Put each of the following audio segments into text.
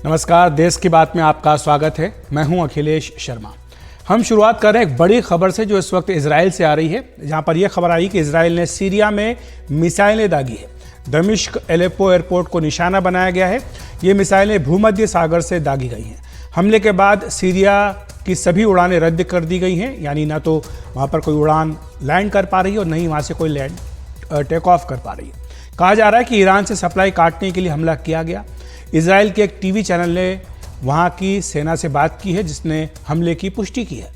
नमस्कार, देश की बात में आपका स्वागत है। मैं हूं अखिलेश शर्मा। हम शुरुआत कर रहे हैं एक बड़ी खबर से जो इस वक्त इजराइल से आ रही है, जहां पर यह खबर आई कि इजराइल ने सीरिया में मिसाइलें दागी है। दमिश्क एलेप्पो एयरपोर्ट को निशाना बनाया गया है। ये मिसाइलें भूमध्य सागर से दागी गई हैं। हमले के बाद सीरिया की सभी उड़ानें रद्द कर दी गई हैं, यानी ना तो वहाँ पर कोई उड़ान लैंड कर पा रही है और नहीं वहाँ से कोई टेक ऑफ कर पा रही है। कहा जा रहा है कि ईरान से सप्लाई काटने के लिए हमला किया गया। इजराइल के एक टीवी चैनल ने वहां की सेना से बात की है, जिसने हमले की पुष्टि की है।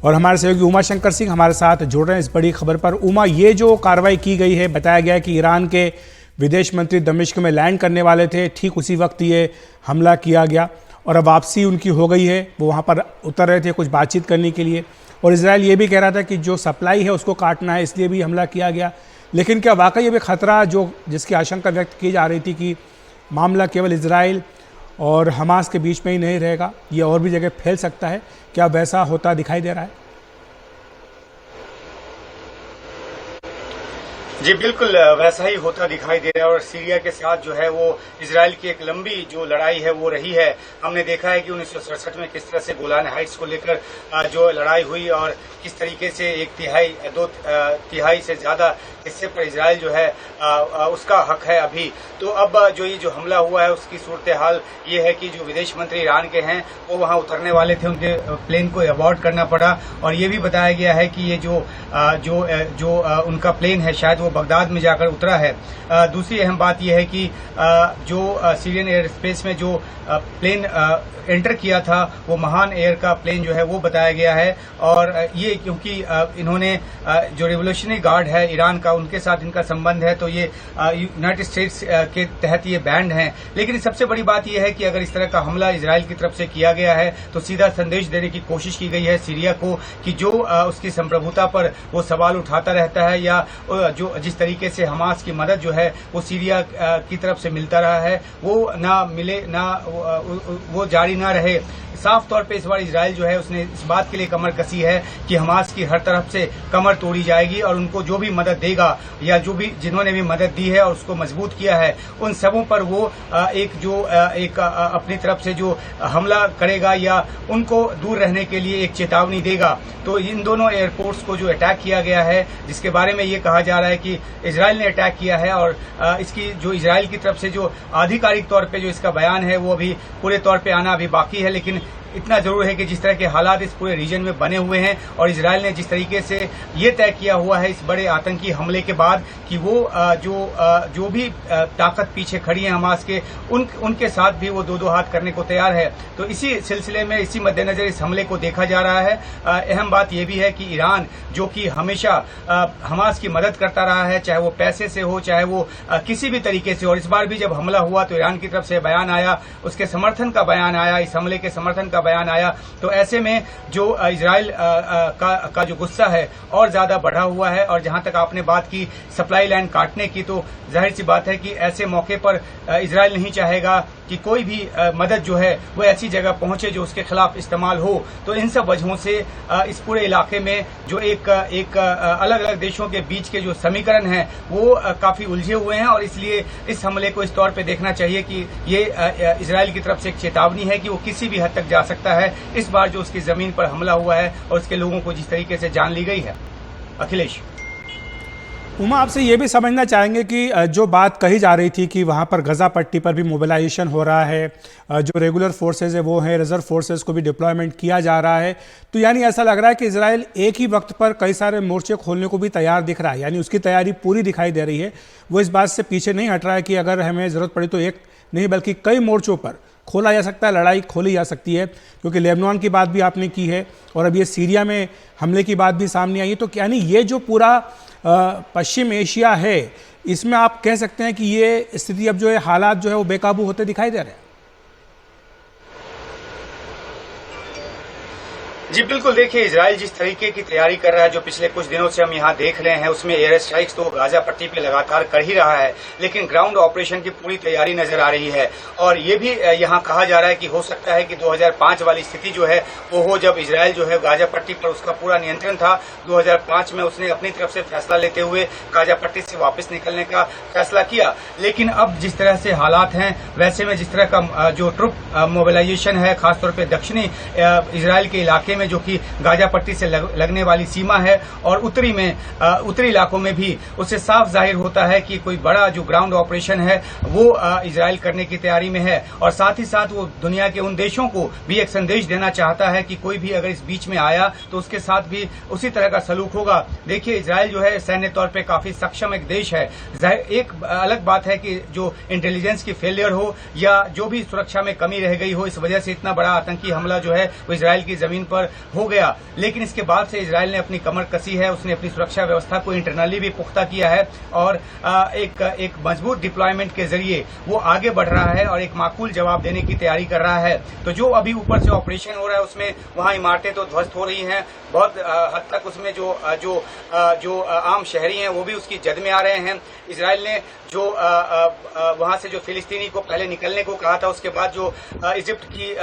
और हमारे सहयोगी उमा शंकर सिंह हमारे साथ जुड़ रहे हैं इस बड़ी खबर पर। उमा, ये जो कार्रवाई की गई है, बताया गया है कि ईरान के विदेश मंत्री दमिश्क में लैंड करने वाले थे, ठीक उसी वक्त ये हमला किया गया और अब वापसी उनकी हो गई है। वो वहाँ पर उतर रहे थे कुछ बातचीत करने के लिए, और इजराइल ये भी कह रहा था कि जो सप्लाई है उसको काटना है, इसलिए भी हमला किया गया। लेकिन क्या वाकई ये भी खतरा जिसकी आशंका व्यक्त की जा रही थी कि मामला केवल इजराइल और हमास के बीच में ही नहीं रहेगा, ये और भी जगह फैल सकता है, क्या वैसा होता दिखाई दे रहा है? जी बिल्कुल वैसा ही होता दिखाई दे रहा है। और सीरिया के साथ जो है वो इजराइल की एक लंबी जो लड़ाई है वो रही है। हमने देखा है कि 1967 में किस तरह से गोलान हाइट्स को लेकर जो लड़ाई हुई और किस तरीके से दो तिहाई से ज्यादा हिस्से पर इजराइल जो है उसका हक है अभी। तो अब ये जो हमला हुआ है उसकी सूरत हाल ये है कि जो विदेश मंत्री ईरान के हैं वो वहां उतरने वाले थे, उनके प्लेन को अबॉर्ट करना पड़ा। और ये भी बताया गया है कि ये जो उनका प्लेन है शायद वो बगदाद में जाकर उतरा है। दूसरी अहम बात यह है कि जो सीरियन एयर स्पेस में जो प्लेन एंटर किया था वो महान एयर का प्लेन जो है वो बताया गया है। और ये क्योंकि इन्होंने जो रिवोल्यूशनरी गार्ड है ईरान का, उनके साथ इनका संबंध है, तो ये यूनाइटेड स्टेट्स के तहत ये बैंड है। लेकिन सबसे बड़ी बात यह है कि अगर इस तरह का हमला इजराइल की तरफ से किया गया है तो सीधा संदेश देने की कोशिश की गई है सीरिया को कि जो उसकी संप्रभुता पर वो सवाल उठाता रहता है, या जो जिस तरीके से हमास की मदद जो है वो सीरिया की तरफ से मिलता रहा है वो ना मिले, ना वो जारी ना रहे। साफ तौर पे इस बार इजराइल जो है उसने इस बात के लिए कमर कसी है कि हमास की हर तरफ से कमर तोड़ी जाएगी और उनको जो भी मदद देगा या जिन्होंने भी मदद दी है और उसको मजबूत किया है उन सबों पर वो एक अपनी तरफ से जो हमला करेगा या उनको दूर रहने के लिए एक चेतावनी देगा। तो इन दोनों एयरपोर्ट्स को जो अटैक किया गया है, जिसके बारे में ये कहा जा रहा है कि इजराइल ने अटैक किया है, और इसकी जो इजराइल की तरफ से जो आधिकारिक तौर पे जो इसका बयान है वो अभी पूरे तौर पे आना अभी बाकी है। लेकिन इतना जरूर है कि जिस तरह के हालात इस पूरे रीजन में बने हुए हैं और इजराइल ने जिस तरीके से ये तय किया हुआ है इस बड़े आतंकी हमले के बाद कि वो जो भी ताकत पीछे खड़ी है हमास के, उनके साथ भी वो दो हाथ करने को तैयार है। तो इसी सिलसिले में, इसी मद्देनजर इस हमले को देखा जा रहा है। अहम बात यह भी है कि ईरान जो कि हमेशा हमास की मदद करता रहा है, चाहे वो पैसे से हो चाहे वो किसी भी तरीके से, और इस बार भी जब हमला हुआ तो ईरान की तरफ से बयान आया, उसके समर्थन का बयान आया, इस हमले के समर्थन का बयान आया। तो ऐसे में जो इजराइल का जो गुस्सा है और ज्यादा बढ़ा हुआ है। और जहां तक आपने बात की सप्लाई लाइन काटने की, तो जाहिर सी बात है कि ऐसे मौके पर इजराइल नहीं चाहेगा कि कोई भी मदद जो है वो ऐसी जगह पहुंचे जो उसके खिलाफ इस्तेमाल हो। तो इन सब वजहों से इस पूरे इलाके में जो एक अलग अलग देशों के बीच के जो समीकरण हैं वो काफी उलझे हुए हैं। और इसलिए इस हमले को इस तौर पे देखना चाहिए कि ये इजराइल की तरफ से एक चेतावनी है कि वो किसी भी हद तक जा सकता है इस बार जो उसकी जमीन पर हमला हुआ है और उसके लोगों को जिस तरीके से जान ली गई है। अखिलेश। उमा, आपसे ये भी समझना चाहेंगे कि जो बात कही जा रही थी कि वहाँ पर गजा पट्टी पर भी मोबिलाइजेशन हो रहा है, जो रेगुलर फोर्सेज है वो हैं, रिजर्व फोर्सेज को भी डिप्लॉयमेंट किया जा रहा है, तो यानी ऐसा लग रहा है कि इजराइल एक ही वक्त पर कई सारे मोर्चे खोलने को भी तैयार दिख रहा है, यानी उसकी तैयारी पूरी दिखाई दे रही है। वो इस बात से पीछे नहीं हट रहा है कि अगर हमें ज़रूरत पड़ी तो एक नहीं बल्कि कई मोर्चों पर खोला जा सकता है, लड़ाई खोली जा सकती है। क्योंकि लेबनान की बात भी आपने की है और अब ये सीरिया में हमले की बात भी सामने आई है। तो यानी ये जो पूरा पश्चिम एशिया है, इसमें आप कह सकते हैं कि ये स्थिति अब जो है, हालात जो है वो बेकाबू होते दिखाई दे रहे हैं। जी बिल्कुल, देखिए इजराइल जिस तरीके की तैयारी कर रहा है, जो पिछले कुछ दिनों से हम यहाँ देख रहे हैं, उसमें एयर स्ट्राइक्स तो गाजा पट्टी पे लगातार कर ही रहा है, लेकिन ग्राउंड ऑपरेशन की पूरी तैयारी नजर आ रही है। और ये भी यहाँ कहा जा रहा है कि हो सकता है कि 2005 वाली स्थिति जो है वो हो, जब इजराइल जो है गाजा पट्टी पर उसका पूरा नियंत्रण था। 2005 में उसने अपनी तरफ से फैसला लेते हुए गाजा पट्टी से वापस निकलने का फैसला किया। लेकिन अब जिस तरह से हालात हैं, वैसे में जिस तरह का जो ट्रुप मोबिलाइजेशन है, खासतौर पर दक्षिणी इजराइल के इलाके में, जो कि गाजा पट्टी से लगने वाली सीमा है, और उत्तरी इलाकों में भी, उससे साफ जाहिर होता है कि कोई बड़ा जो ग्राउंड ऑपरेशन है वो इजराइल करने की तैयारी में है। और साथ ही साथ वो दुनिया के उन देशों को भी एक संदेश देना चाहता है कि कोई भी अगर इस बीच में आया तो उसके साथ भी उसी तरह का सलूक होगा। देखिए इजराइल जो है सैन्य तौर पर काफी सक्षम एक देश है। एक अलग बात है कि जो इंटेलिजेंस की फेलियर हो या जो भी सुरक्षा में कमी रह गई हो, इस वजह से इतना बड़ा आतंकी हमला जो है वो इजराइल की जमीन पर हो गया। लेकिन इसके बाद से इजराइल ने अपनी कमर कसी है, उसने अपनी सुरक्षा व्यवस्था को इंटरनली भी पुख्ता किया है और एक मजबूत डिप्लॉयमेंट के जरिए वो आगे बढ़ रहा है और एक माकूल जवाब देने की तैयारी कर रहा है। तो जो अभी ऊपर से ऑपरेशन हो रहा है उसमें वहां इमारतें तो ध्वस्त हो रही हैं, बहुत हद तक उसमें जो आम शहरी हैं वो भी उसकी जद में आ रहे हैं। इजराइल ने जो वहां से जो फिलिस्तीनी को पहले निकलने को कहा था, उसके बाद जो इजिप्ट की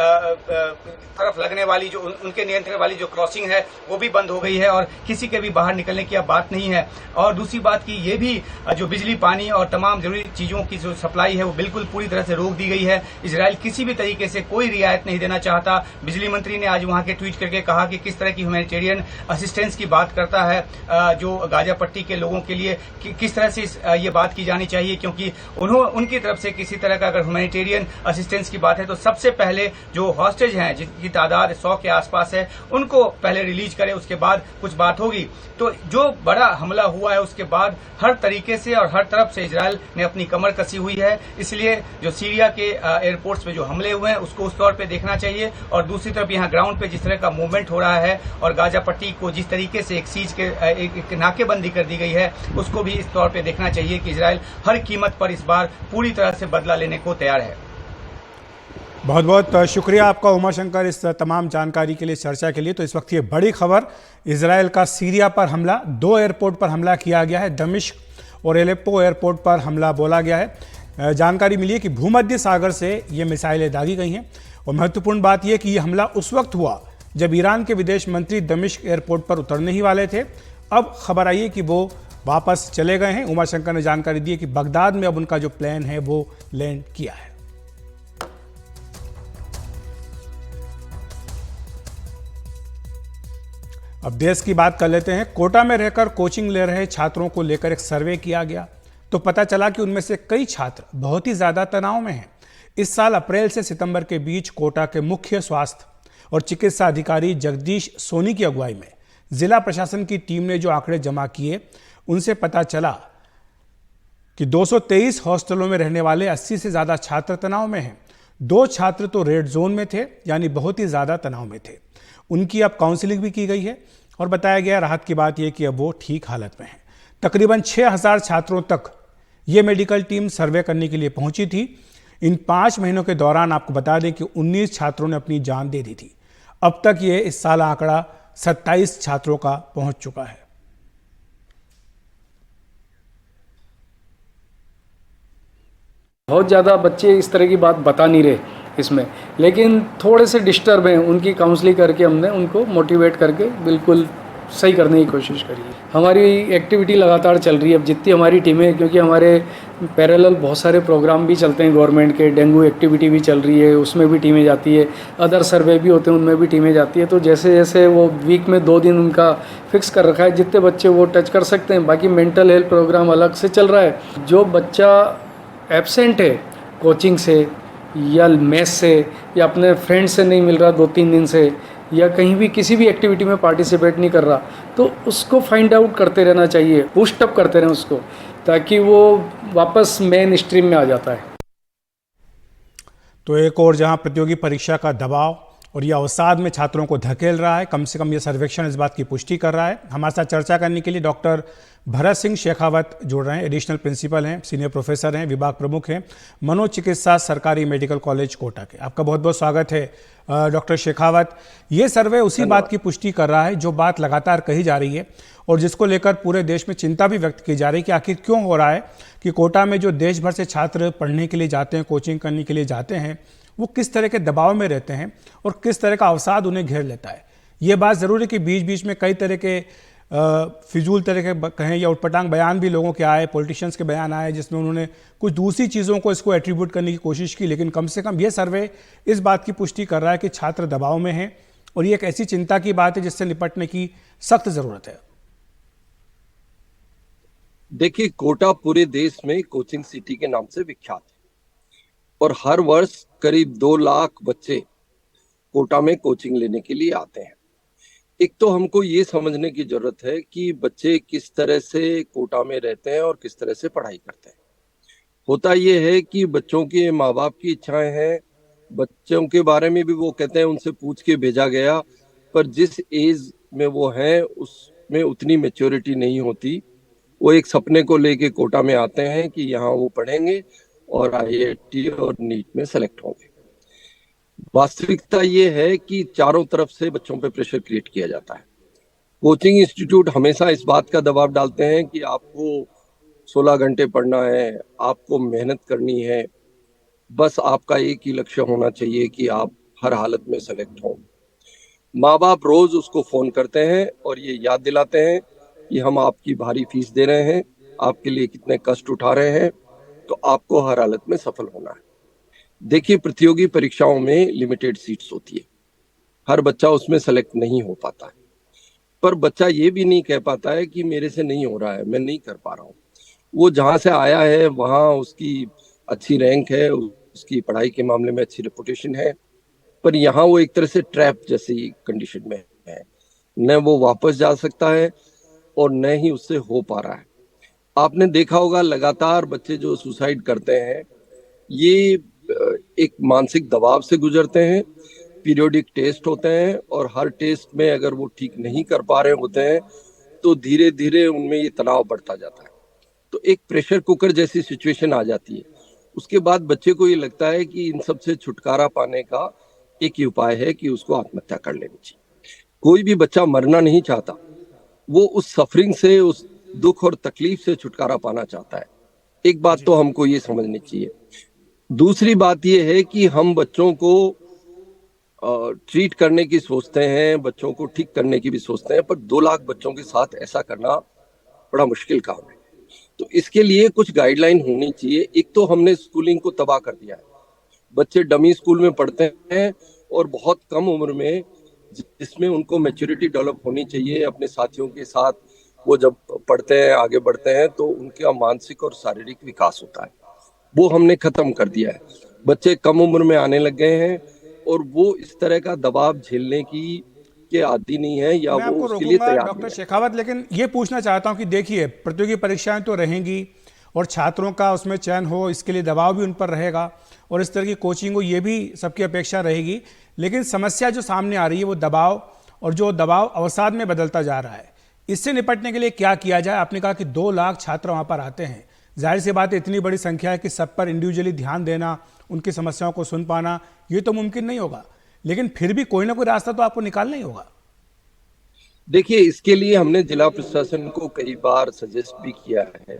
तरफ लगने वाली जो उनके नियंत्रण वाली जो क्रॉसिंग है वो भी बंद हो गई है और किसी के भी बाहर निकलने की अब बात नहीं है। और दूसरी बात की ये भी जो बिजली, पानी और तमाम जरूरी चीजों की जो सप्लाई है वो बिल्कुल पूरी तरह से रोक दी गई है। इजराइल किसी भी तरीके से कोई रियायत नहीं देना चाहता। बिजली मंत्री ने आज वहां के ट्वीट करके कहा कि किस तरह की ह्यूमैनिटेरियन असिस्टेंस की बात करता है जो गाजा पट्टी के लोगों के लिए, किस तरह से ये बात की जानी चाहिए, क्योंकि उनकी तरफ से किसी तरह का अगर ह्यूमैनिटेरियन असिस्टेंस की बात है तो सबसे पहले जो हॉस्टेज हैं जिनकी तादाद 100 के आसपास है उनको पहले रिलीज करे, उसके बाद कुछ बात होगी। तो जो बड़ा हमला हुआ है उसके बाद हर तरीके से और हर तरफ से इजराइल ने अपनी कमर कसी हुई है। इसलिए जो सीरिया के एयरपोर्ट्स पे जो हमले हुए हैं उसको उस तौर पे देखना चाहिए और दूसरी तरफ यहाँ ग्राउंड पे जिस तरह का मूवमेंट हो रहा है और गाजा पट्टी को जिस तरीके से एक सीज के एक नाकेबंदी कर दी गई है उसको भी इस तौर पे देखना चाहिए कि इजराइल हर कीमत पर इस बार पूरी तरह से बदला लेने को तैयार है। बहुत बहुत शुक्रिया आपका उमाशंकर इस तमाम जानकारी के लिए, चर्चा के लिए। तो इस वक्त ये बड़ी खबर, इजराइल का सीरिया पर हमला, 2 एयरपोर्ट पर हमला किया गया है, दमिश्क और एलेप्पो एयरपोर्ट पर हमला बोला गया है। जानकारी मिली है कि भूमध्य सागर से ये मिसाइलें दागी गई हैं और महत्वपूर्ण बात यह कि ये हमला उस वक्त हुआ जब ईरान के विदेश मंत्री दमिश्क एयरपोर्ट पर उतरने ही वाले थे। अब खबर आई है कि वो वापस चले गए हैं। उमाशंकर ने जानकारी दी है कि बगदाद में अब उनका जो प्लान है वो लैंड किया है। अब देश की बात कर लेते हैं। कोटा में रहकर कोचिंग ले रहे छात्रों को लेकर एक सर्वे किया गया तो पता चला कि उनमें से कई छात्र बहुत ही ज्यादा तनाव में हैं। इस साल अप्रैल से सितंबर के बीच कोटा के मुख्य स्वास्थ्य और चिकित्सा अधिकारी जगदीश सोनी की अगुवाई में जिला प्रशासन की टीम ने जो आंकड़े जमा किए उनसे पता चला कि 223 हॉस्टलों में रहने वाले 80 से ज्यादा छात्र तनाव में हैं। 2 छात्र तो रेड जोन में थे, यानी बहुत ही ज्यादा तनाव में थे। उनकी अब काउंसलिंग भी की गई है और बताया गया राहत की बात यह कि अब वो ठीक हालत में हैं। तकरीबन 6000 छात्रों तक ये मेडिकल टीम सर्वे करने के लिए पहुंची थी। इन 5 महीनों के दौरान आपको बता दें कि 19 छात्रों ने अपनी जान दे दी थी। अब तक ये इस साल आंकड़ा 27 छात्रों का पहुंच चुका है। बहुत ज़्यादा बच्चे इस तरह की बात बता नहीं रहे इसमें, लेकिन थोड़े से डिस्टर्ब हैं, उनकी काउंसलिंग करके हमने उनको मोटिवेट करके बिल्कुल सही करने की कोशिश करी है। हमारी एक्टिविटी लगातार चल रही है। अब जितनी हमारी टीमें, क्योंकि हमारे पैरेलल बहुत सारे प्रोग्राम भी चलते हैं गवर्नमेंट के, डेंगू एक्टिविटी भी चल रही है, उसमें भी टीमें जाती है, अदर सर्वे भी होते हैं उनमें भी टीमें जाती है। तो जैसे जैसे वो वीक में 2 दिन उनका फिक्स कर रखा है, जितने बच्चे वो टच कर सकते हैं। बाकी मेंटल हेल्थ प्रोग्राम अलग से चल रहा है। जो बच्चा एब्सेंट है कोचिंग से या मेस से या अपने फ्रेंड से नहीं मिल रहा 2-3 दिन से, या कहीं भी किसी भी एक्टिविटी में पार्टिसिपेट नहीं कर रहा, तो उसको फाइंड आउट करते रहना चाहिए, बूस्ट अप करते रहें उसको, ताकि वो वापस मेन स्ट्रीम में आ जाता है। तो एक और जहां प्रतियोगी परीक्षा का दबाव और यह अवसाद में छात्रों को धकेल रहा है, कम से कम यह सर्वेक्षण इस बात की पुष्टि कर रहा है। हमारे साथ चर्चा करने के लिए डॉक्टर भरत सिंह शेखावत जुड़ रहे हैं। एडिशनल प्रिंसिपल हैं, सीनियर प्रोफेसर हैं, विभाग प्रमुख हैं, मनोचिकित्सा सरकारी मेडिकल कॉलेज कोटा के। आपका बहुत बहुत स्वागत है डॉक्टर शेखावत। ये सर्वे उसी बात की पुष्टि कर रहा है जो बात लगातार कही जा रही है और जिसको लेकर पूरे देश में चिंता भी व्यक्त की जा रही है कि आखिर क्यों हो रहा है कि कोटा में जो देश भर से छात्र पढ़ने के लिए जाते हैं, कोचिंग करने के लिए जाते हैं, वो किस तरह के दबाव में रहते हैं और किस तरह का अवसाद उन्हें घेर लेता है। ये बात ज़रूर है कि बीच बीच में कई तरह के फिजूल तरह के कहें या उटपटांग बयान भी लोगों के आए, पॉलिटिशियंस के बयान आए जिसमें उन्होंने कुछ दूसरी चीज़ों को इसको एट्रीब्यूट करने की कोशिश की, लेकिन कम से कम ये सर्वे इस बात की पुष्टि कर रहा है कि छात्र दबाव में हैं और ये एक ऐसी चिंता की बात है जिससे निपटने की सख्त ज़रूरत है। देखिए, कोटा पूरे देश में कोचिंग सिटी के नाम से विख्यात है और हर वर्ष करीब 2 लाख बच्चे कोटा में कोचिंग लेने के लिए आते हैं। एक तो हमको ये समझने की जरूरत है कि बच्चे किस तरह से कोटा में रहते हैं और किस तरह से पढ़ाई करते हैं। होता ये है कि बच्चों के माँ बाप की इच्छाएं हैं, बच्चों के बारे में भी वो कहते हैं उनसे पूछ के भेजा गया, पर जिस एज में वो हैं उसमें उतनी मैच्योरिटी नहीं होती। वो एक सपने को लेके कोटा में आते हैं कि यहाँ वो पढ़ेंगे और IIT और नीट में सेलेक्ट होंगे। वास्तविकता ये है कि चारों तरफ से बच्चों पे प्रेशर क्रिएट किया जाता है। कोचिंग इंस्टीट्यूट हमेशा इस बात का दबाव डालते हैं कि आपको 16 घंटे पढ़ना है, आपको मेहनत करनी है, बस आपका एक ही लक्ष्य होना चाहिए कि आप हर हालत में सेलेक्ट हों। माँ बाप रोज उसको फोन करते हैं और ये याद दिलाते हैं कि हम आपकी भारी फीस दे रहे हैं, आपके लिए कितने कष्ट उठा रहे हैं, तो आपको हर हालत में सफल होना है। देखिए, प्रतियोगी परीक्षाओं में लिमिटेड सीट्स होती है, हर बच्चा उसमें सेलेक्ट नहीं हो पाता है, पर बच्चा ये भी नहीं कह पाता है कि मेरे से नहीं हो रहा है, मैं नहीं कर पा रहा हूँ। वो जहाँ से आया है वहाँ उसकी अच्छी रैंक है, उसकी पढ़ाई के मामले में अच्छी रेपुटेशन है, पर यहाँ वो एक तरह से ट्रैप जैसी कंडीशन में है। न वो वापस जा सकता है और न ही उससे हो पा रहा है। आपने देखा होगा लगातार बच्चे जो सुसाइड करते हैं ये एक मानसिक दबाव से गुजरते हैं। पीरियोडिक टेस्ट होते हैं और हर टेस्ट में अगर वो ठीक नहीं कर पा रहे होते हैं तो धीरे धीरे उनमें ये तनाव बढ़ता जाता है, तो एक प्रेशर कुकर जैसी सिचुएशन आ जाती है। उसके बाद बच्चे को ये लगता है कि इन सब से छुटकारा पाने का एक ही उपाय है कि उसको आत्महत्या कर लेनी चाहिए। कोई भी बच्चा मरना नहीं चाहता, वो उस सफरिंग से, उस दुख और तकलीफ से छुटकारा पाना चाहता है। एक बात तो हमको ये समझनी चाहिए। दूसरी बात ये है कि हम बच्चों को ट्रीट करने की सोचते हैं, बच्चों को ठीक करने की भी सोचते हैं, पर 2 लाख बच्चों के साथ ऐसा करना बड़ा मुश्किल काम है। तो इसके लिए कुछ गाइडलाइन होनी चाहिए। एक तो हमने स्कूलिंग को तबाह कर दिया है, बच्चे डमी स्कूल में पढ़ते हैं और बहुत कम उम्र में, जिसमें उनको मैच्योरिटी डेवलप होनी चाहिए अपने साथियों के साथ, वो जब पढ़ते हैं, आगे बढ़ते हैं, तो उनका मानसिक और शारीरिक विकास होता है, वो हमने खत्म कर दिया है। बच्चे कम उम्र में आने लग गए हैं और वो इस तरह का दबाव झेलने की के आदी नहीं है या मैं वो आपको उसके लिए रोकूंगा तैयार डॉक्टर नहीं है। शेखावत, लेकिन ये पूछना चाहता हूं कि देखिए, प्रतियोगी परीक्षाएं तो रहेंगी और छात्रों का उसमें चयन हो इसके लिए दबाव भी उन पर रहेगा और इस तरह की कोचिंग हो ये भी सबकी अपेक्षा रहेगी, लेकिन समस्या जो सामने आ रही है वो दबाव, और जो दबाव अवसाद में बदलता जा रहा है, इससे निपटने के लिए क्या किया जाए। आपने कहा कि 2 लाख छात्र वहां पर आते हैं, जाहिर सी बात है इतनी बड़ी संख्या है कि सब पर इंडिविजुअली ध्यान देना, उनकी समस्याओं को सुन पाना, ये तो मुमकिन नहीं होगा, लेकिन फिर भी कोई ना कोई रास्ता तो आपको निकालना ही होगा। देखिए, इसके लिए हमने जिला प्रशासन को कई बार सजेस्ट भी किया है।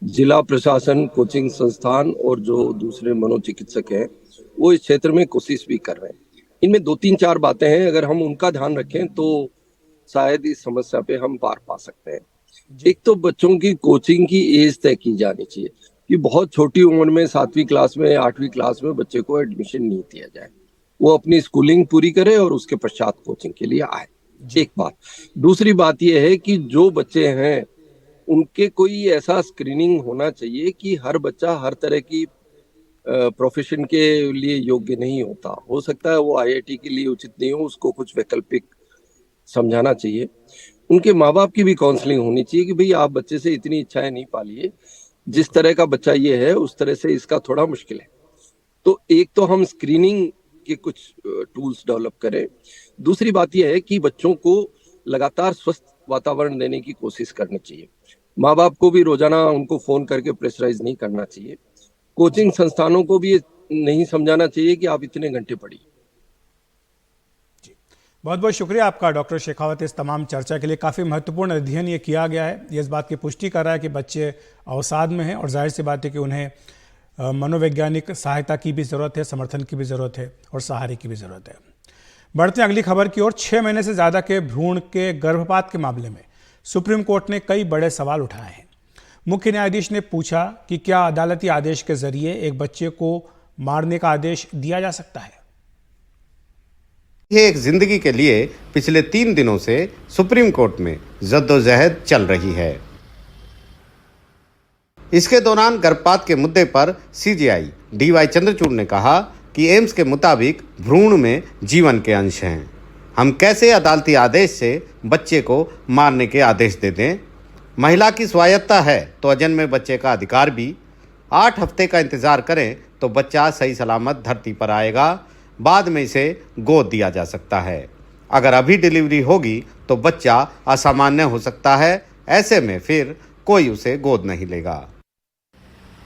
जिला प्रशासन, कोचिंग संस्थान और जो दूसरे मनोचिकित्सक हैं वो इस क्षेत्र में कोशिश भी कर रहे हैं। इनमें 2-3-4 बातें हैं, अगर हम उनका ध्यान रखें तो शायद इस समस्या पे हम पार पा सकते हैं। एक तो बच्चों की कोचिंग की एज तय की जानी चाहिए कि बहुत छोटी उम्र में 7वीं क्लास में, 8वीं क्लास में बच्चे को एडमिशन नहीं दिया जाए, वो अपनी स्कूलिंग पूरी करे और उसके पश्चात कोचिंग के लिए आए। एक बात। दूसरी बात यह है कि जो बच्चे हैं उनके कोई ऐसा स्क्रीनिंग होना चाहिए कि हर बच्चा हर तरह की प्रोफेशन के लिए योग्य नहीं होता। हो सकता है वो IIT के लिए उचित नहीं हो, उसको कुछ वैकल्पिक समझाना चाहिए। उनके माँ बाप की भी काउंसलिंग होनी चाहिए कि भाई आप बच्चे से इतनी इच्छाएं नहीं पालिए, जिस तरह का बच्चा ये है उस तरह से इसका थोड़ा मुश्किल है। तो एक तो हम स्क्रीनिंग के कुछ टूल्स डेवलप करें। दूसरी बात यह है कि बच्चों को लगातार स्वस्थ वातावरण देने की कोशिश करनी चाहिए। माँ बाप को भी रोजाना उनको फोन करके प्रेशराइज नहीं करना चाहिए। कोचिंग संस्थानों को भी ये नहीं समझाना चाहिए कि आप इतने घंटे पढ़िए। बहुत बहुत शुक्रिया आपका डॉक्टर शेखावत, इस तमाम चर्चा के लिए। काफ़ी महत्वपूर्ण अध्ययन ये किया गया है, ये इस बात की पुष्टि कर रहा है कि बच्चे अवसाद में हैं और जाहिर सी बात है कि उन्हें मनोवैज्ञानिक सहायता की भी ज़रूरत है, समर्थन की भी ज़रूरत है और सहारे की भी ज़रूरत है। बढ़ते हैं अगली खबर की ओर। 6 महीने से ज़्यादा के भ्रूण के गर्भपात के मामले में सुप्रीम कोर्ट ने कई बड़े सवाल उठाए हैं। मुख्य न्यायाधीश ने पूछा कि क्या अदालती आदेश के जरिए एक बच्चे को मारने का आदेश दिया जा सकता है। ये एक जिंदगी के लिए पिछले 3 दिनों से सुप्रीम कोर्ट में जद्दोजहद चल रही है। इसके दौरान गर्भपात के मुद्दे पर सीजेआई डीवाई चंद्रचूड़ ने कहा कि एम्स के मुताबिक भ्रूण में जीवन के अंश हैं। हम कैसे अदालती आदेश से बच्चे को मारने के आदेश दे दें। महिला की स्वायत्तता है तो अजन्मे बच्चे का अधिकार भी। 8 हफ्ते का इंतजार करें तो बच्चा सही सलामत धरती पर आएगा। बाद में इसे गोद दिया जा सकता है। अगर अभी डिलीवरी होगी तो बच्चा असामान्य हो सकता है। ऐसे में फिर कोई उसे गोद नहीं लेगा।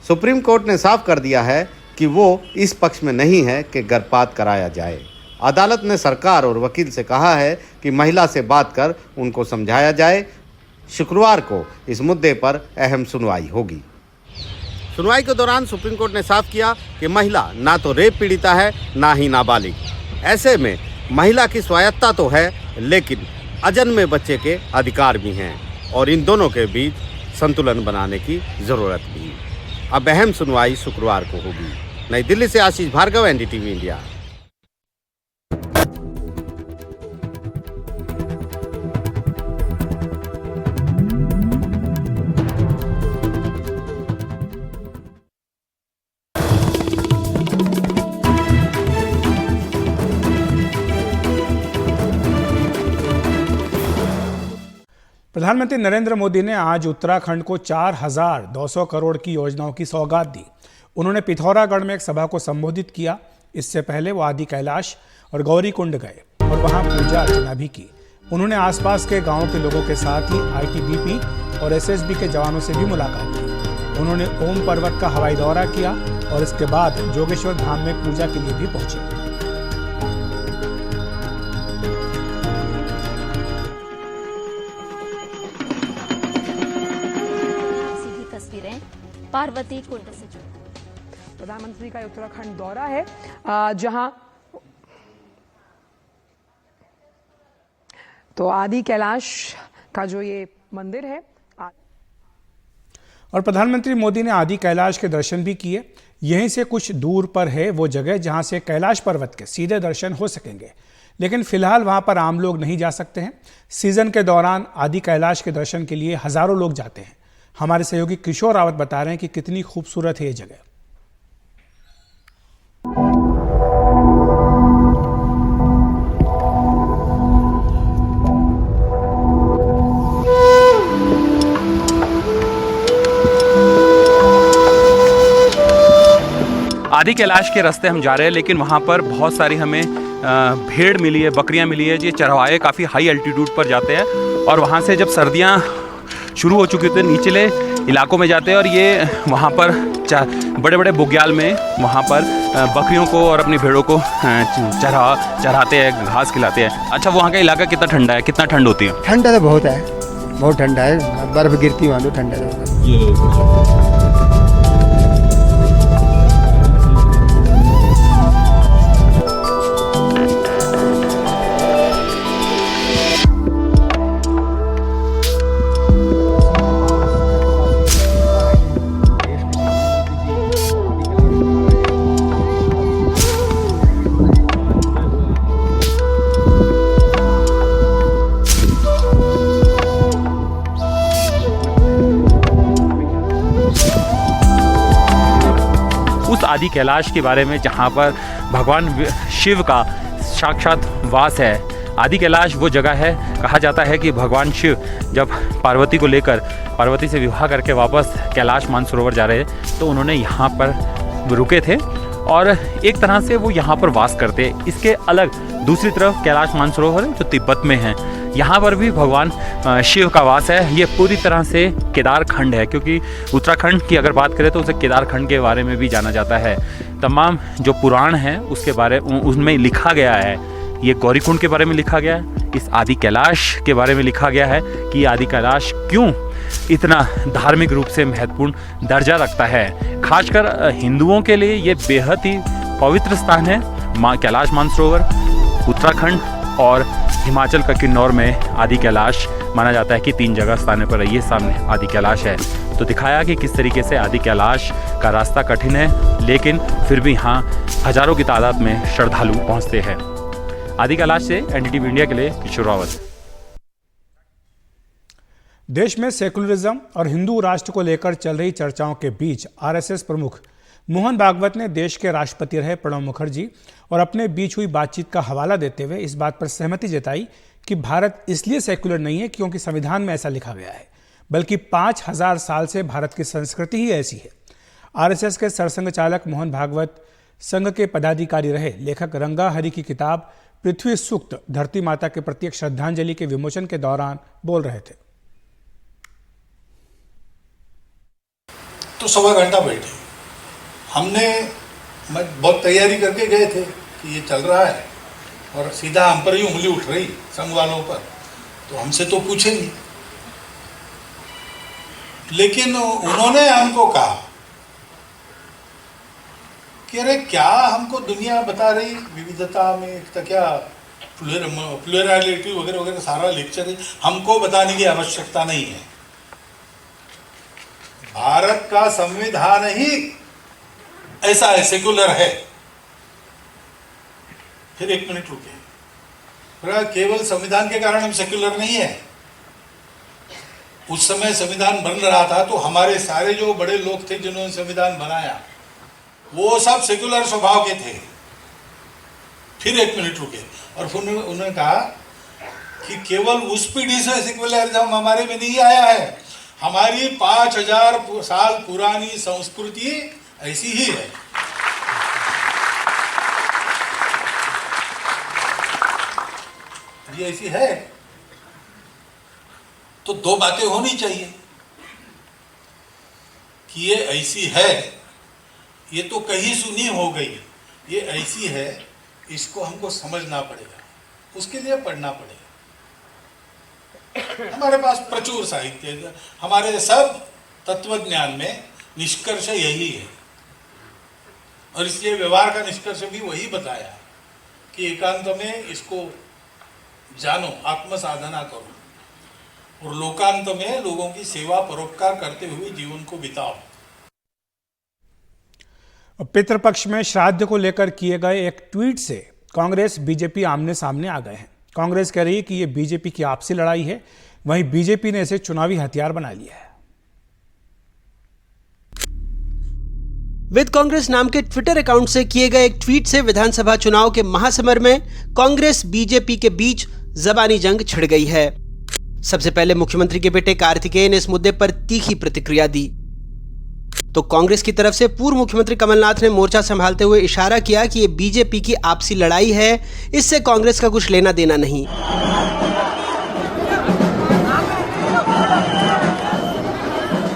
सुप्रीम कोर्ट ने साफ कर दिया है कि वो इस पक्ष में नहीं है कि गर्भपात कराया जाए। अदालत ने सरकार और वकील से कहा है कि महिला से बात कर उनको समझाया जाए। शुक्रवार को इस मुद्दे पर अहम सुनवाई होगी। सुनवाई के दौरान सुप्रीम कोर्ट ने साफ किया कि महिला ना तो रेप पीड़िता है ना ही नाबालिग। ऐसे में महिला की स्वायत्तता तो है, लेकिन अजन्मे बच्चे के अधिकार भी हैं और इन दोनों के बीच संतुलन बनाने की जरूरत भी। अब अहम सुनवाई शुक्रवार को होगी। नई दिल्ली से आशीष भार्गव, एनडीटीवी इंडिया। प्रधानमंत्री नरेंद्र मोदी ने आज उत्तराखंड को 4,200 करोड़ की योजनाओं की सौगात दी। उन्होंने पिथौरागढ़ में एक सभा को संबोधित किया। इससे पहले वो आदि कैलाश और गौरी कुंड गए और वहां पूजा अर्चना भी की। उन्होंने आसपास के गांवों के लोगों के साथ ही आईटीबीपी और एसएसबी के जवानों से भी मुलाकात की। उन्होंने ओम पर्वत का हवाई दौरा किया और इसके बाद जोगेश्वर धाम में पूजा के लिए भी पहुंचे। पार्वती कुंड से प्रधानमंत्री का उत्तराखंड दौरा है, जहां तो आदि कैलाश का जो ये मंदिर है। और प्रधानमंत्री मोदी ने आदि कैलाश के दर्शन भी किए। यहीं से कुछ दूर पर है वो जगह जहां से कैलाश पर्वत के सीधे दर्शन हो सकेंगे, लेकिन फिलहाल वहां पर आम लोग नहीं जा सकते हैं। सीजन के दौरान आदि कैलाश के दर्शन के लिए हजारों लोग जाते हैं। हमारे सहयोगी किशोर रावत बता रहे हैं कि कितनी खूबसूरत है ये जगह। आदि कैलाश के रास्ते हम जा रहे हैं, लेकिन वहाँ पर बहुत सारी हमें भेड़ मिली है, बकरियाँ मिली है। ये चरवाहे काफ़ी हाई एल्टीट्यूड पर जाते हैं और वहाँ से जब सर्दियाँ शुरू हो चुकी थी निचले इलाकों में जाते हैं और ये वहाँ पर बड़े बड़े बुग्याल में वहाँ पर बकरियों को और अपनी भेड़ों को चराते हैं, घास खिलाते हैं। अच्छा, वहाँ का इलाका कितना ठंडा है, कितना ठंड होती है? ठंडा तो बहुत है, बहुत ठंडा है। बर्फ़ गिरती वहाँ तो ठंडा है। आदि कैलाश के बारे में जहाँ पर भगवान शिव का साक्षात वास है। आदि कैलाश वो जगह है, कहा जाता है कि भगवान शिव जब पार्वती को लेकर पार्वती से विवाह करके वापस कैलाश मानसरोवर जा रहे तो उन्होंने यहाँ पर रुके थे और एक तरह से वो यहाँ पर वास करते। इसके अलग दूसरी तरफ कैलाश मानसरोवर जो तिब्बत में है, यहाँ पर भी भगवान शिव का वास है। ये पूरी तरह से केदार खंड है, क्योंकि उत्तराखंड की अगर बात करें तो उसे केदार खंड के बारे में भी जाना जाता है। तमाम जो पुराण हैं उसके बारे उनमें लिखा गया है। ये गौरीकुंड के बारे में लिखा गया है, इस आदि कैलाश के बारे में लिखा गया है कि ये आदि कैलाश क्यों इतना धार्मिक रूप से महत्वपूर्ण दर्जा रखता है। खासकर हिंदुओं के लिए ये बेहद ही पवित्र स्थान है। कैलाश मानसरोवर उत्तराखंड और हिमाचल का किन्नौर में आदि कैलाश माना जाता है कि 3 जगह स्थानों पर ये सामने आदि कैलाश है। तो दिखाया कि किस तरीके से आदि कैलाश का रास्ता कठिन है, लेकिन फिर भी यहाँ हजारों की तादाद में श्रद्धालु पहुँचते हैं। आदि कैलाश से एनडीटीवी इंडिया के लिए किशोर रावत। देश में सेकुलरिज्म और हिंदू राष्ट्र को लेकर चल रही चर्चाओं के बीच आरएसएस प्रमुख मोहन भागवत ने देश के राष्ट्रपति रहे प्रणब मुखर्जी और अपने बीच हुई बातचीत का हवाला देते हुए इस बात पर सहमति जताई कि भारत इसलिए सेकुलर नहीं है क्योंकि संविधान में ऐसा लिखा गया है, बल्कि 5000 साल से भारत की संस्कृति ही ऐसी है। आरएसएस के सरसंघ चालक मोहन भागवत संघ के पदाधिकारी रहे लेखक रंगा हरि की किताब पृथ्वी सूक्त धरती माता के प्रति एक श्रद्धांजलि के विमोचन के दौरान बोल रहे थे। तो 1.25 घंटा बैठे, हमने बहुत तैयारी करके गए थे कि ये चल रहा है और सीधा हम पर ही उंगली उठ रही संघ वालों पर, तो हमसे तो पूछे नहीं। लेकिन उन्होंने हमको कहा कि अरे क्या हमको दुनिया बता रही विविधता में एकता, क्या प्लुरलिटी वगैरह वगैरह सारा लेक्चर है, हमको बताने की आवश्यकता नहीं है। भारत का संविधान ही ऐसा है, सेकुलर है। फिर 1 मिनट रुके, केवल संविधान के कारण हम सेकुलर नहीं है। उस समय संविधान बन रहा था तो हमारे सारे जो बड़े लोग थे जिन्होंने संविधान बनाया वो सब सेकुलर स्वभाव के थे। फिर 1 मिनट रुके और फिर उन्होंने कहा कि केवल उस पीढ़ी से सेकुलरिज्म हमारे में नहीं आया है, हमारी 5000 साल पुरानी संस्कृति ऐसी ही है। ये ऐसी है तो 2 बातें होनी चाहिए कि ये ऐसी है, ये तो कहीं सुनी हो गई, ये ऐसी है, इसको हमको समझना पड़ेगा, उसके लिए पढ़ना पड़ेगा। हमारे पास प्रचुर साहित्य है, हमारे सब तत्वज्ञान में निष्कर्ष यही है और इसलिए व्यवहार का निष्कर्ष भी वही बताया कि एकांत में इसको जानो, आत्म साधना करो और लोकांत में लोगों की सेवा परोपकार करते हुए जीवन को बिताओ। पितृपक्ष में श्राद्ध को लेकर किए गए एक ट्वीट से कांग्रेस बीजेपी आमने सामने आ गए हैं। कांग्रेस कह रही है कि ये बीजेपी की आपसी लड़ाई है, वहीं बीजेपी ने इसे चुनावी हथियार बना लिया है। विद कांग्रेस नाम के ट्विटर अकाउंट से किए गए एक ट्वीट से विधानसभा चुनाव के महासमर में कांग्रेस बीजेपी के बीच जबानी जंग छिड़ गई है। सबसे पहले मुख्यमंत्री के बेटे कार्तिकेय ने इस मुद्दे पर तीखी प्रतिक्रिया दी तो कांग्रेस की तरफ से पूर्व मुख्यमंत्री कमलनाथ ने मोर्चा संभालते हुए इशारा किया कि ये बीजेपी की आपसी लड़ाई है, इससे कांग्रेस का कुछ लेना देना नहीं।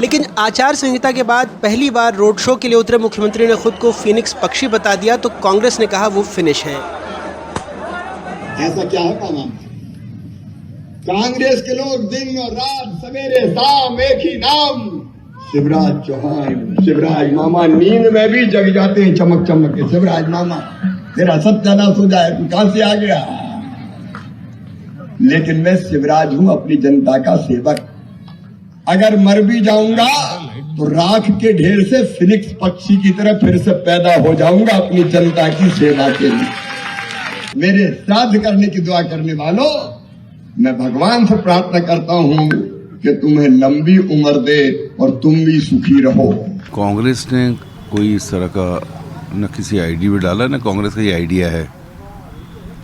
लेकिन आचार संहिता के बाद पहली बार रोड शो के लिए उतरे मुख्यमंत्री ने खुद को फीनिक्स पक्षी बता दिया तो कांग्रेस ने कहा वो फिनिश है। ऐसा क्या है का नाम? कांग्रेस के लोग दिन और रात सवेरे शाम एक ही नाम, शिवराज चौहान। शिवराज मामा नींद में भी जग जाते हैं चमक चमक के। शिवराज मामा तेरा सत्यानाश हो जाए, तू कहां से आ गया? लेकिन मैं शिवराज हूं, अपनी जनता का सेवक। अगर मर भी जाऊंगा तो राख के ढेर से फिनिक्स पक्षी की तरह फिर से पैदा हो जाऊंगा अपनी जनता की सेवा के लिए। मेरे श्राद्ध करने की दुआ करने वालों, मैं भगवान से प्रार्थना करता हूं कि तुम्हें लंबी उम्र दे और तुम भी सुखी रहो। कांग्रेस ने कोई इस तरह का न किसी आईडी में डाला, न कांग्रेस का ये आइडिया है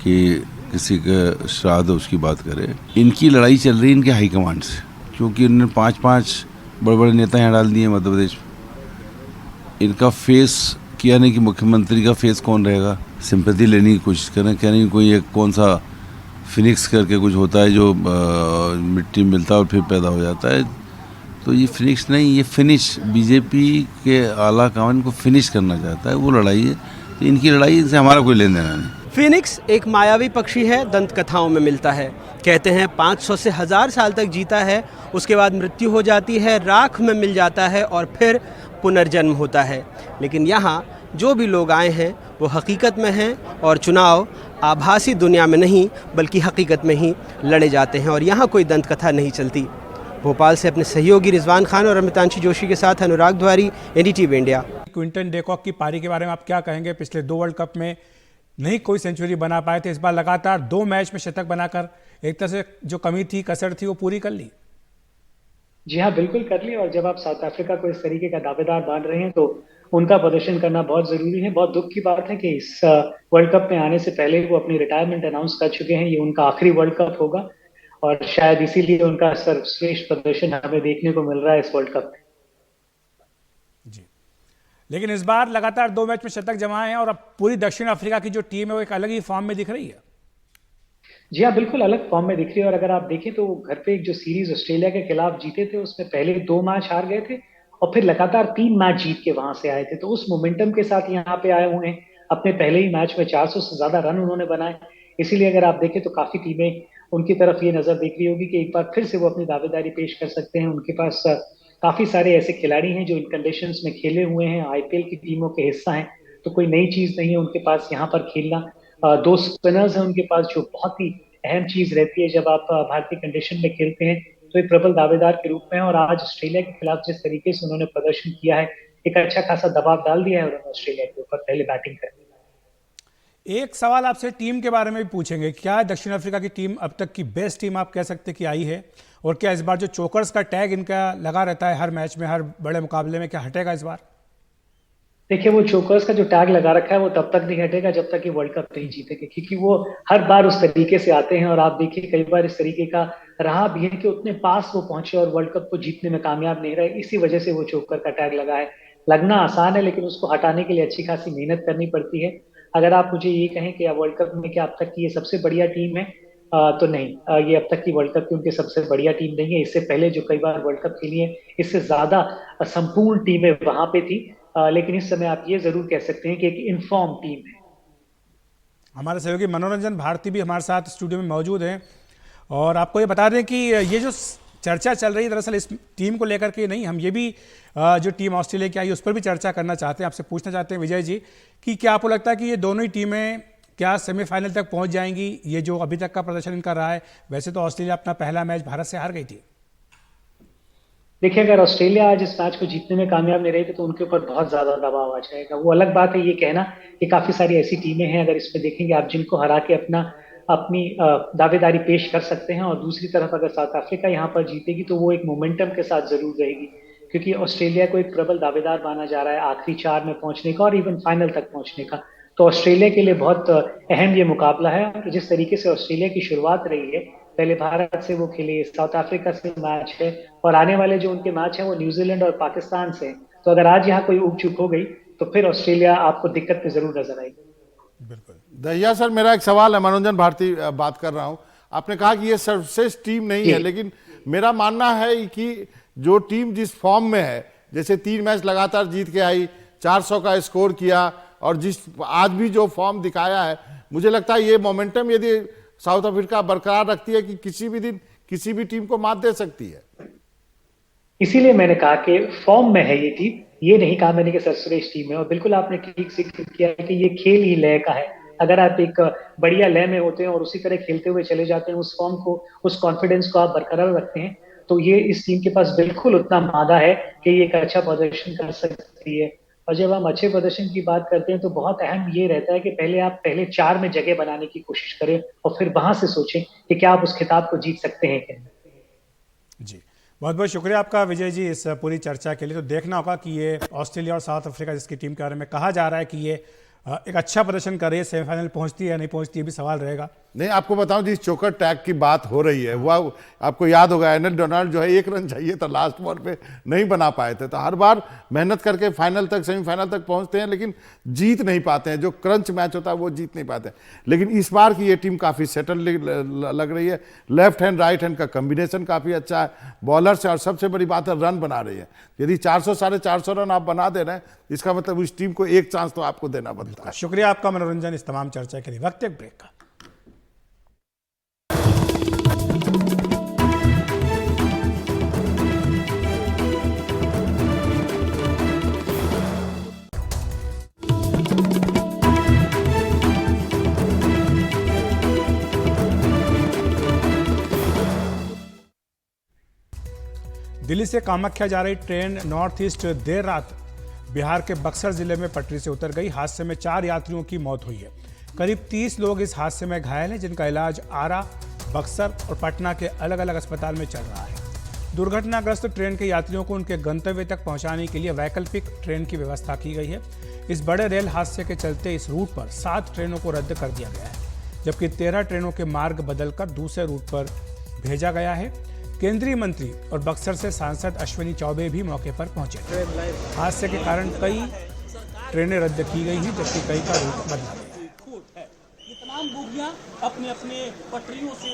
कि किसी का श्राद्ध उसकी बात करे। इनकी लड़ाई चल रही है इनके हाईकमांड से, क्योंकि उन्होंने 5 बड़े बड़े नेता यहाँ डाल दिए मध्य प्रदेश में। इनका फेस किया नहीं कि मुख्यमंत्री का फेस कौन रहेगा, सिंपैथी लेने की कोशिश करें, कह नहीं कोई एक कौन सा फिनिक्स करके कुछ होता है जो मिट्टी में मिलता है और फिर पैदा हो जाता है, तो ये फिनिक्स नहीं, ये फिनिश, बीजेपी के आला कमान को फिनिश करना चाहता है, वो लड़ाई है। तो इनकी लड़ाई, इनसे हमारा कोई लेन देना नहीं। फिनिक्स एक मायावी पक्षी है, दंत कथाओं में मिलता है। कहते हैं 500 से 1000 साल तक जीता है, उसके बाद मृत्यु हो जाती है, राख में मिल जाता है और फिर पुनर्जन्म होता है। लेकिन यहाँ जो भी लोग आए हैं वो हकीकत में हैं और चुनाव आभासी दुनिया में नहीं बल्कि हकीकत में ही लड़े जाते हैं और यहाँ कोई दंत कथा नहीं चलती। भोपाल से अपने सहयोगी रिजवान खान और अमितांशी जोशी के साथ अनुराग द्वारी, एनडीटीवी इंडिया। क्विंटन डेकॉक की पारी के बारे में आप क्या कहेंगे? पिछले 2 वर्ल्ड कप में नहीं कोई सेंचुरी बना पाए थे, इस बार लगातार 2 मैच में शतक बनाकर एक तरह से जो कमी थी, कसर थी, वो पूरी कर ली। जी हाँ, बिल्कुल कर ली। और जब आप साउथ अफ्रीका को इस तरीके का दावेदार मान रहे हैं तो उनका प्रदर्शन करना बहुत जरूरी है। बहुत दुख की बात है कि इस वर्ल्ड कप में आने से पहले वो अपनी रिटायरमेंट अनाउंस कर चुके हैं। ये उनका आखिरी वर्ल्ड कप होगा और शायद इसीलिए उनका सर्वश्रेष्ठ प्रदर्शन हमें देखने को मिल रहा है इस वर्ल्ड कप में। जी, लेकिन इस बार लगातार 2 मैच में शतक जमाए हैं और अब पूरी दक्षिण अफ्रीका की जो टीम है वो एक अलग ही फॉर्म में दिख रही है। जी हाँ, बिल्कुल अलग फॉर्म में दिख रही है। और अगर आप देखें तो घर पे एक जो सीरीज ऑस्ट्रेलिया के खिलाफ जीते थे उसमें पहले 2 मैच हार गए थे और फिर लगातार 3 मैच जीत के वहां से आए थे। तो उस मोमेंटम के साथ यहाँ पे आए हुए हैं। अपने पहले ही मैच में 400 से ज्यादा रन उन्होंने बनाए। इसीलिए अगर आप देखें तो काफी टीमें उनकी तरफ ये नजर देख रही होगी कि एक बार फिर से वो अपनी दावेदारी पेश कर सकते हैं। उनके पास काफी सारे ऐसे खिलाड़ी हैं जो इन कंडीशंस में खेले हुए हैं, आईपीएल की टीमों के हिस्सा हैं, तो कोई नई चीज नहीं है उनके पास यहाँ पर खेलना। 2 स्पिनर्स हैं उनके पास जो बहुत ही अहम चीज रहती है जब आप भारतीय कंडीशन में खेलते हैं, तो एक प्रबल दावेदार के रूप में। और आज ऑस्ट्रेलिया के खिलाफ जिस तरीके से उन्होंने प्रदर्शन किया है, एक अच्छा खासा दबाव डाल दिया है उन्होंने ऑस्ट्रेलिया के ऊपर पहले बैटिंग करके। एक सवाल आपसे टीम के बारे में भी पूछेंगे, क्या दक्षिण अफ्रीका की टीम अब तक की बेस्ट टीम आप कह सकते कि आई है? और क्या इस बार जो चोकर्स का टैग इनका लगा रहता है हर मैच में, हर बड़े मुकाबले में, क्या हटेगा इस बार? देखिए, वो चोकर्स का जो टैग लगा रखा है वो तब तक नहीं हटेगा जब तक कि वर्ल्ड कप नहीं जीतेंगे, क्योंकि वो हर बार उस तरीके से आते हैं। और आप देखिए कई बार इस तरीके का रहा भी है कि उतने पास वो पहुंचे और वर्ल्ड कप को जीतने में कामयाब नहीं रहे। इसी वजह से वो चोकर का टैग लगा है। लगना आसान है लेकिन उसको हटाने के लिए अच्छी खासी मेहनत करनी पड़ती है। अगर आप मुझे ये कहें कि वर्ल्ड कप में क्या अब तक की ये सबसे बढ़िया टीम है, तो नहीं, ये अब तक की वर्ल्ड कप की उनकी सबसे बढ़िया टीम नहीं है। इससे पहले जो कई बार वर्ल्ड कप खेली है, इससे ज्यादा संपूर्ण टीमें वहां पे थी। लेकिन इस समय आप ये जरूर कह सकते हैं कि एक इनफॉर्म टीम है। हमारे सहयोगी मनोरंजन भारती भी हमारे साथ स्टूडियो में मौजूद हैं और आपको ये बता दें कि ये जो चर्चा चल रही है दरअसल इस टीम को लेकर के नहीं, हम ये भी जो टीम ऑस्ट्रेलिया की आई उस पर भी चर्चा करना चाहते हैं। आपसे पूछना चाहते हैं विजय जी कि क्या आपको लगता है कि ये दोनों ही टीमें क्या सेमीफाइनल तक पहुंच जाएंगी? ये जो अभी तक का प्रदर्शन इनका रहा है, वैसे तो ऑस्ट्रेलिया अपना पहला मैच भारत से हार गई थी। देखिए, अगर ऑस्ट्रेलिया आज इस मैच को जीतने में कामयाब नहीं रही तो उनके ऊपर बहुत ज्यादा दबाव आ जाएगा। वो अलग बात है ये कहना कि काफी सारी ऐसी टीमें हैं, अगर इसमें देखेंगे आप, जिनको हरा के अपनी दावेदारी पेश कर सकते हैं। और दूसरी तरफ अगर साउथ अफ्रीका यहाँ पर जीतेगी तो वो एक मोमेंटम के साथ जरूर रहेगी, क्योंकि ऑस्ट्रेलिया को एक प्रबल दावेदार माना जा रहा है आखिरी 4 में पहुंचने का और इवन फाइनल तक पहुंचने का। तो ऑस्ट्रेलिया के लिए बहुत अहम ये मुकाबला है। और जिस तरीके से ऑस्ट्रेलिया की शुरुआत रही है, पहले भारत से वो खेले, साउथ अफ्रीका से मैच है और आने वाले जो उनके मैच हैं वो न्यूजीलैंड और पाकिस्तान से। तो अगर आज यहाँ कोई ऊक चूक हो गई तो फिर ऑस्ट्रेलिया आपको दिक्कत में जरूर नजर आएगी। बिल्कुल। दहिया सर, मेरा एक सवाल है, मनोरंजन भारती बात कर रहा हूँ। आपने कहा कि ये सर्वश्रेष्ठ टीम नहीं है, लेकिन मेरा मानना है कि जो टीम जिस फॉर्म में है, जैसे 3 मैच लगातार जीत के आई, 400 का स्कोर किया और जिस आज भी जो फॉर्म दिखाया है, मुझे लगता है ये मोमेंटम यदि साउथ अफ्रीका बरकरार रखती है कि किसी भी दिन किसी भी टीम को मात दे सकती है। इसीलिए मैंने कहा कि फॉर्म में है ये टीम, ये नहीं कहा मैंने कि सर्वश्रेष्ठ टीम है। और बिल्कुल आपने ठीक जिक्र किया कि ये खेल ही लय का है। अगर आप एक बढ़िया लय में होते हैं और उसी तरह खेलते हुए चले जाते हैं, उस फॉर्म को, उस कॉन्फिडेंस को आप बरकरार रखते हैं, तो ये इस टीम के पास बिल्कुल उतना मादा है कि ये एक अच्छा प्रदर्शन कर सकती है। और जब हम अच्छे प्रदर्शन की बात करते हैं तो बहुत अहम ये रहता है कि पहले आप पहले 4 में जगह बनाने की कोशिश करें और फिर वहां से सोचें कि क्या आप उस खिताब को जीत सकते हैं क्या। जी, बहुत बहुत शुक्रिया आपका विजय जी इस पूरी चर्चा के लिए। तो देखना होगा कि ये ऑस्ट्रेलिया और साउथ अफ्रीका जिसकी टीम के बारे में कहा जा रहा है कि ये एक अच्छा प्रदर्शन कर रही है, सेमीफाइनल पहुंचती है या नहीं पहुंचती, ये भी सवाल रहेगा। नहीं, आपको बताऊं, जिस चोकर टैग की बात हो रही है वो आपको याद होगा, एनएल डोनाल्ड जो है 1 रन चाहिए था लास्ट बॉल पे, नहीं बना पाए थे। तो हर बार मेहनत करके फाइनल तक, सेमीफाइनल तक पहुंचते हैं लेकिन जीत नहीं पाते हैं। जो क्रंच मैच होता है वो जीत नहीं पाते। लेकिन इस बार की ये टीम काफ़ी सेटल लग रही है। लेफ्ट हैंड राइट हैंड का कम्बिनेशन काफ़ी अच्छा है बॉलर से, और सबसे बड़ी बात है रन बना रही है। यदि 400 साढ़े 400 रन आप बना दे रहे हैं, इसका मतलब उस टीम को एक चांस तो आपको देना बनता है। शुक्रिया आपका मनोरंजन इस तमाम चर्चा के लिए। वक्त एक ब्रेक का। दिल्ली से कामाख्या जा रही ट्रेन नॉर्थ ईस्ट देर रात बिहार के बक्सर जिले में पटरी से उतर गई। हादसे में 4 यात्रियों की मौत हुई है। करीब 30 लोग इस हादसे में घायल हैं, जिनका इलाज आरा, बक्सर और पटना के अलग अलग अस्पताल में चल रहा है। दुर्घटनाग्रस्त ट्रेन के यात्रियों को उनके गंतव्य तक पहुंचाने के लिए वैकल्पिक ट्रेन की व्यवस्था की गई है। इस बड़े रेल हादसे के चलते इस रूट पर 7 ट्रेनों को रद्द कर दिया गया है, जबकि 13 ट्रेनों के मार्ग बदलकर दूसरे रूट पर भेजा गया है। केंद्रीय मंत्री और बक्सर से सांसद अश्विनी चौबे भी मौके पर पहुंचे। हादसे के कारण कई ट्रेनें रद्द की गई हैं, जबकि कई का रूट बदला गया है। ये तमाम बोगियां अपने अपने पटरियों से